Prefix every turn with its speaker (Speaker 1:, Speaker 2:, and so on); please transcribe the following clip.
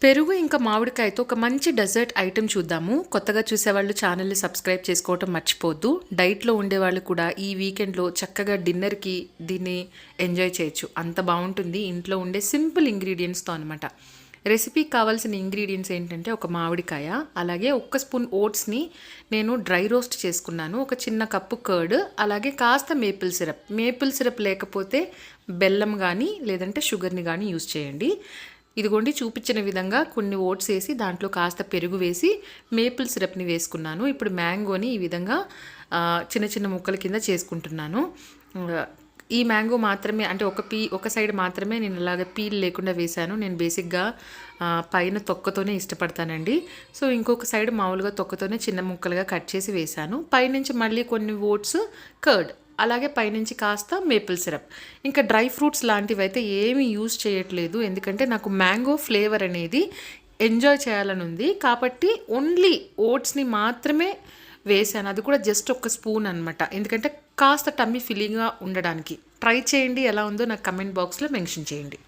Speaker 1: పెరుగు ఇంకా మామిడికాయతో ఒక మంచి డెజర్ట్ ఐటెం చూద్దాము. కొత్తగా చూసేవాళ్ళు ఛానల్ని సబ్స్క్రైబ్ చేసుకోవటం మర్చిపోవద్దు. డైట్లో ఉండేవాళ్ళు కూడా ఈ వీకెండ్లో చక్కగా డిన్నర్కి దీన్ని ఎంజాయ్ చేయొచ్చు. అంత బాగుంటుంది ఇంట్లో ఉండే సింపుల్ ఇంగ్రీడియంట్స్తో అనమాట. రెసిపీకి కావాల్సిన ఇంగ్రీడియంట్స్ ఏంటంటే ఒక మామిడికాయ, అలాగే 1 స్పూన్ ఓట్స్ని నేను డ్రై రోస్ట్ చేసుకున్నాను, ఒక చిన్న కప్పు కర్డ్, అలాగే కాస్త మేపుల్ సిరప్ లేకపోతే బెల్లం కానీ లేదంటే షుగర్ని కానీ యూస్ చేయండి. ఇదిగోండి చూపించిన విధంగా కొన్ని ఓట్స్ వేసి దాంట్లో కాస్త పెరుగు వేసి మేపుల్ సిరప్ని వేసుకున్నాను. ఇప్పుడు మ్యాంగోని ఈ విధంగా చిన్న చిన్న ముక్కల కింద చేసుకుంటున్నాను. ఈ మ్యాంగో మాత్రమే అంటే ఒక సైడ్ మాత్రమే నేను ఇలాగ పీల్ లేకుండా వేశాను. నేను బేసిక్గా పైన తొక్కతోనే ఇష్టపడతానండి. సో ఇంకొక సైడ్ మామూలుగా తొక్కతోనే చిన్న ముక్కలుగా కట్ చేసి వేశాను. పైనుంచి మళ్ళీ కొన్ని ఓట్స్, కర్డ్, అలాగే పైనుంచి కాస్త మేపుల్ సిరప్. ఇంకా డ్రై ఫ్రూట్స్ లాంటివి అయితే ఏమీ యూజ్ చేయట్లేదు, ఎందుకంటే నాకు మ్యాంగో ఫ్లేవర్ అనేది ఎంజాయ్ చేయాలని ఉంది కాబట్టి ఓన్లీ ఓట్స్ని మాత్రమే వేసాను. అది కూడా జస్ట్ 1 స్పూన్ అనమాట, ఎందుకంటే కాస్త టమ్మీ ఫిల్లింగ్గా ఉండడానికి. ట్రై చేయండి, ఎలా ఉందో నాకు కమెంట్ బాక్స్లో మెన్షన్ చేయండి.